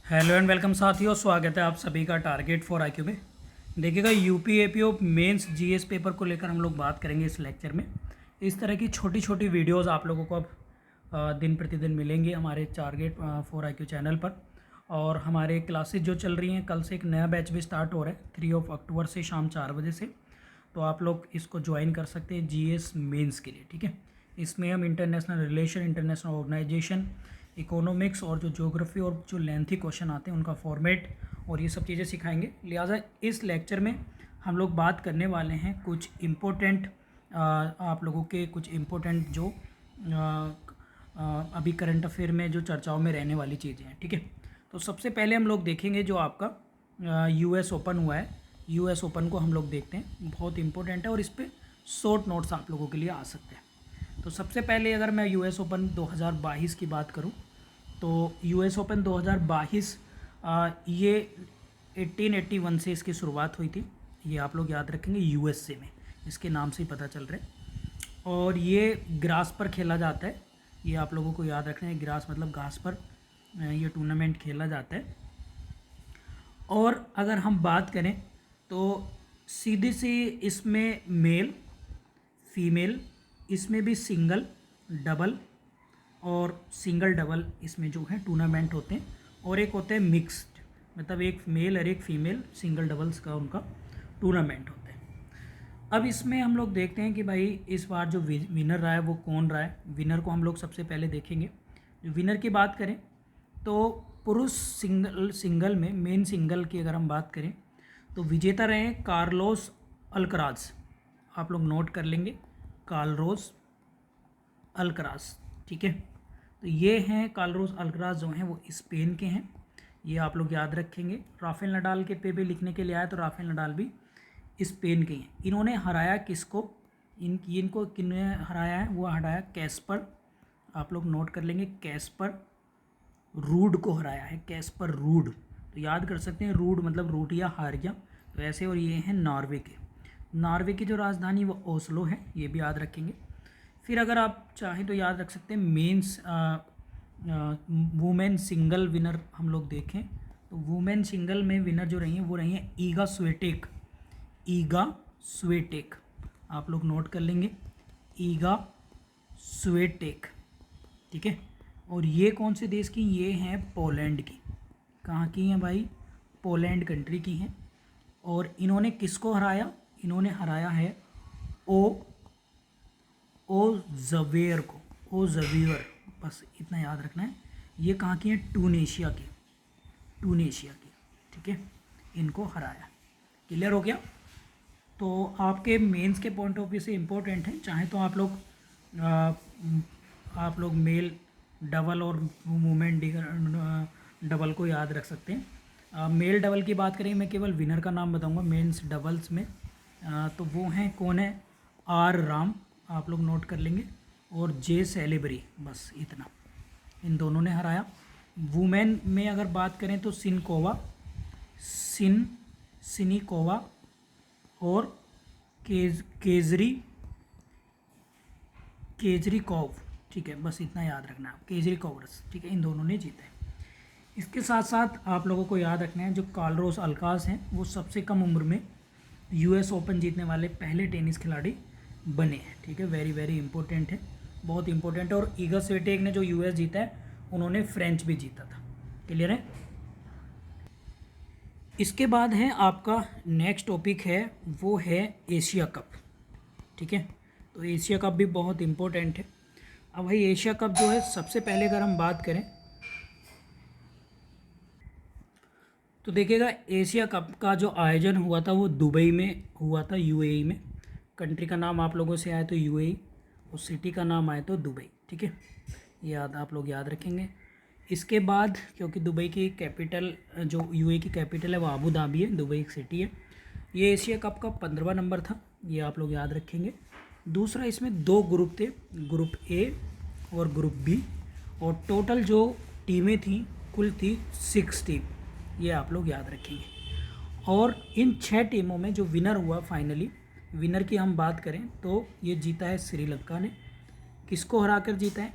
Hello and welcome साथियों, स्वागत है आप सभी का टारगेट फॉर आईक्यू में। देखिएगा UP APO mains GS paper को लेकर हम लोग बात करेंगे इस लेक्चर में। इस तरह की छोटी छोटी वीडियोस आप लोगों को अब दिन प्रतिदिन मिलेंगी हमारे टारगेट फॉर आईक्यू चैनल पर। और हमारे क्लासेस जो चल रही हैं, कल से एक नया बैच भी स्टार्ट हो रहा है 3 अक्टूबर से शाम 4 बजे से। तो आप लोग इसको ज्वाइन कर सकते हैं जीएस मेंस के लिए, ठीक है। इसमें हम international relation, international organization, economics और जो ज्योग्राफी और जो लेंथी क्वेश्चन आते हैं उनका फॉर्मेट और ये सब चीज़ें सिखाएंगे। लिहाजा इस लेक्चर में हम लोग बात करने वाले हैं कुछ इम्पोर्टेंट आप लोगों के कुछ इम्पोर्टेंट जो अभी करंट अफेयर में जो चर्चाओं में रहने वाली चीज़ें हैं, ठीक है। तो सबसे पहले हम लोग देखेंगे जो आपका यूएस ओपन हुआ है। यूएस ओपन को हम लोग देखते हैं, बहुत इंपॉर्टेंट है और इस पर शॉर्ट नोट्स आप लोगों के लिए आ सकते हैं। तो सबसे पहले अगर मैं यूएस ओपन 2022 की बात करूं तो यूएस ओपन 2022 ये 1881 से इसकी शुरुआत हुई थी। ये आप लोग याद रखेंगे, यूएसए में, इसके नाम से ही पता चल रहा है। और ये ग्रास पर खेला जाता है, ये आप लोगों को याद रखना है। ग्रास मतलब घास पर ये टूर्नामेंट खेला जाता है। और अगर हम बात करें तो सीधी सी इसमें मेल फीमेल, इसमें भी सिंगल डबल और सिंगल डबल इसमें जो है टूर्नामेंट होते हैं। और एक होते हैं मिक्स्ड, मतलब एक मेल और एक फीमेल सिंगल डबल्स का उनका टूर्नामेंट होता है। अब इसमें हम लोग देखते हैं कि भाई इस बार जो विनर रहा है वो कौन रहा है। विनर को हम लोग सबसे पहले देखेंगे। विनर की बात करें तो पुरुष सिंगल में, मेन सिंगल की अगर हम बात करें तो विजेता रहे कार्लोस अल्कराज। आप लोग नोट कर लेंगे, कार्लोस अल्कराज, ठीक है। तो ये हैं कार्लोस अल्कराज जो हैं वो स्पेन के हैं, ये आप लोग याद रखेंगे। राफेल नडाल के पे भी लिखने के लिए आया तो राफेल नडाल भी स्पेन के हैं। इन्होंने हराया किसको, इनको किन्होंने हराया है, वो हराया कैस्पर, आप लोग नोट कर लेंगे, कैस्पर रूड को हराया है, कैस्पर रूड। तो याद कर सकते हैं, रूड मतलब रूट या हार गया, तो ऐसे। और ये हैं नॉर्वे के। नॉर्वे की जो राजधानी वो ओस्लो है, ये भी याद रखेंगे। फिर अगर आप चाहें तो याद रख सकते हैं मेंस वुमेन सिंगल विनर हम लोग देखें तो वुमेन सिंगल में विनर जो रही हैं वो रही हैं ईगा स्वेटेक। ईगा स्वेटेक आप लोग नोट कर लेंगे, ईगा स्वेटेक, ठीक है। और ये कौन से देश की, ये हैं पोलैंड की। कहाँ की हैं भाई, पोलैंड कंट्री की हैं। और इन्होंने किसको हराया, इन्होंने हराया है ओ जवेयर को, ओ जवेयर, बस इतना याद रखना है। ये कहाँ की है, टूनेशिया की, टूनेशिया की, ठीक है। इनको हराया, क्लियर हो गया। तो आपके मेंस के पॉइंट ऑफ व्यू से इम्पोर्टेंट है। चाहे तो आप लोग मेल डबल और वुमेन डबल को याद रख सकते हैं। मेल डबल की बात करें, मैं केवल विनर का नाम बताऊंगा मेंस डबल्स में। तो वो हैं, कौन है, आर राम, आप लोग नोट कर लेंगे, और जे सेलेबरी, बस इतना, इन दोनों ने हराया। वुमेन में अगर बात करें तो सिनिकोवा और केजरीकॉव, ठीक है, बस इतना याद रखना है, केजरीकॉवर्स, ठीक है, इन दोनों ने जीता है। इसके साथ साथ आप लोगों को याद रखना है जो कार्लोस अल्काराज हैं वो सबसे कम उम्र में यूएस ओपन जीतने वाले पहले टेनिस खिलाड़ी बने हैं, ठीक है। वेरी वेरी इंपॉर्टेंट है, बहुत इंपॉर्टेंट है। और ईगा स्विएटेक ने जो यूएस जीता है, उन्होंने फ्रेंच भी जीता था, क्लियर है। इसके बाद है आपका नेक्स्ट टॉपिक है, वो है एशिया कप, ठीक है। तो एशिया कप भी बहुत इंपॉर्टेंट है। अब भाई एशिया कप जो है, सबसे पहले अगर हम बात करें तो देखिएगा, एशिया कप का जो आयोजन हुआ था वो दुबई में हुआ था, यूएई में। कंट्री का नाम आप लोगों से आया तो यूएई, और सिटी का नाम आया तो दुबई, ठीक है। याद आप लोग याद रखेंगे। इसके बाद क्योंकि दुबई की कैपिटल, जो यूएई की कैपिटल है वो अबू धाबी है, दुबई एक सिटी है। ये एशिया कप का 15वां नंबर था, ये आप लोग याद रखेंगे। दूसरा, इसमें 2 ग्रुप थे, ग्रुप ए और ग्रुप बी, और टोटल जो टीमें थी कुल थी 6 टीम, ये आप लोग याद रखेंगे। और इन 6 टीमों में जो विनर हुआ फाइनली, विनर की हम बात करें तो ये जीता है श्रीलंका ने। किसको हराकर जीता है,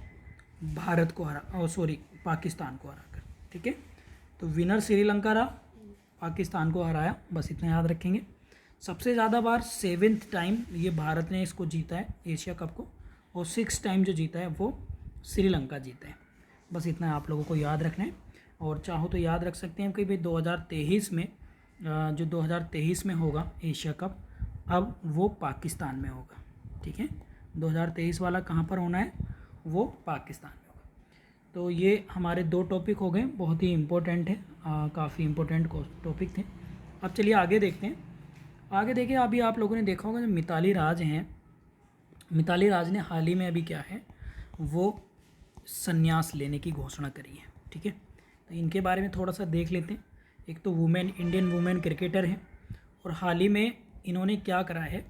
भारत को पाकिस्तान को हराकर, ठीक है। तो विनर श्रीलंका रहा, पाकिस्तान को हराया, बस इतना याद रखेंगे। सबसे ज़्यादा बार 7th टाइम ये भारत ने इसको जीता है एशिया कप को, और 6 टाइम जो जीता है वो श्रीलंका जीता है। बस इतना आप लोगों को याद रखना है। और चाहो तो याद रख सकते हैं कि भाई 2023 में जो 2023 में होगा एशिया कप, अब वो पाकिस्तान में होगा, ठीक है। 2023 वाला कहाँ पर होना है, वो पाकिस्तान में होगा। तो ये हमारे 2 टॉपिक हो गए, बहुत ही इम्पोर्टेंट है, काफ़ी इम्पोर्टेंट टॉपिक थे। अब चलिए आगे देखते हैं। आगे देखिए, अभी आप लोगों ने देखा होगा जो मिताली राज हैं, मिताली राज ने हाल ही में अभी क्या है वो संन्यास लेने की घोषणा करी है, ठीक है। तो इनके बारे में थोड़ा सा देख लेते हैं। एक तो इंडियन वुमेन क्रिकेटर हैं, और हाल ही में इन्होंने क्या करा है,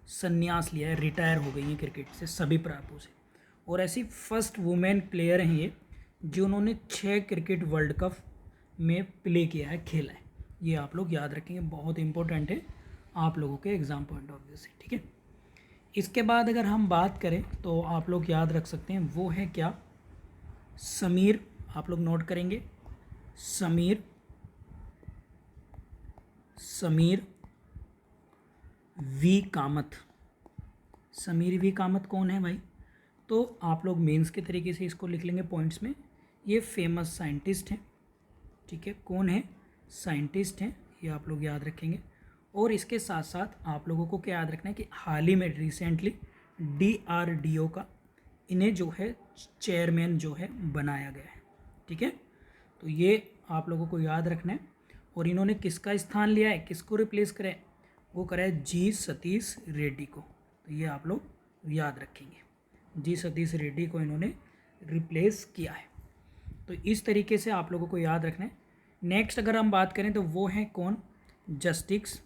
संन्यास लिया है, रिटायर हो गई हैं क्रिकेट से सभी प्रापों से। और ऐसी फर्स्ट वुमेन प्लेयर हैं ये जिन्होंने 6 क्रिकेट वर्ल्ड कप में प्ले किया है, खेला है। ये आप लोग याद रखेंगे, बहुत इंपॉर्टेंट है आप लोगों के एग्ज़ाम पॉइंट ऑफ व्यू से, ठीक है। इसके बाद अगर हम बात करें तो आप लोग याद रख सकते हैं, वो है क्या, समीर, आप लोग नोट करेंगे, समीर वी कामत। समीर वी कामत कौन है भाई, तो आप लोग मेंस के तरीके से इसको लिख लेंगे पॉइंट्स में। ये फेमस साइंटिस्ट हैं, ठीक है, कौन है, साइंटिस्ट हैं, ये आप लोग याद रखेंगे। और इसके साथ साथ आप लोगों को क्या याद रखना है कि हाल ही में रिसेंटली DRDO का इन्हें जो है चेयरमैन जो है बनाया गया है, ठीक है। तो ये आप लोगों को याद रखना है। और इन्होंने किसका स्थान लिया है, किसको रिप्लेस करा है, वो करा है जी सतीश रेड्डी को। तो ये आप लोग याद रखेंगे, जी सतीश रेड्डी को इन्होंने रिप्लेस किया है। तो इस तरीके से आप लोगों को याद रखना है। नेक्स्ट अगर हम बात करें तो वो है कौन, जस्टिस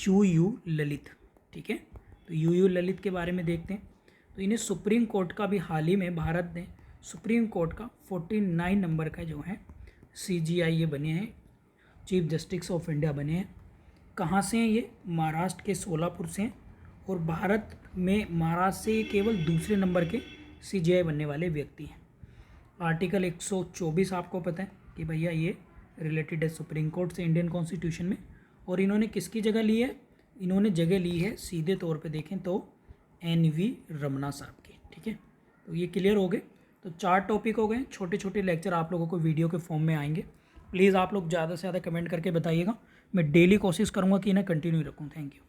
यू ललित, ठीक है। तो यू ललित के बारे में देखते हैं। तो इन्हें सुप्रीम कोर्ट का भी हाल ही में भारत ने सुप्रीम कोर्ट का 49 नंबर का जो है CGI ये बने हैं, चीफ जस्टिस ऑफ इंडिया बने हैं। कहाँ से हैं ये, महाराष्ट्र के सोलापुर से हैं। और भारत में महाराष्ट्र से ये केवल दूसरे नंबर के CGI बनने वाले व्यक्ति हैं। आर्टिकल 124 आपको पता है कि भैया ये रिलेटेड है सुप्रीम कोर्ट से इंडियन कॉन्स्टिट्यूशन में। और इन्होंने किसकी जगह ली है, इन्होंने जगह ली है सीधे तौर पे देखें तो NV रमना साहब की, ठीक है। तो ये क्लियर हो गए। तो 4 टॉपिक हो गए, छोटे छोटे लेक्चर आप लोगों को वीडियो के फॉर्म में आएंगे। प्लीज़ आप लोग ज़्यादा से ज़्यादा कमेंट करके बताइएगा, मैं डेली कोशिश करूँगा कि इन्हें कंटिन्यू रखूँ। Thank you.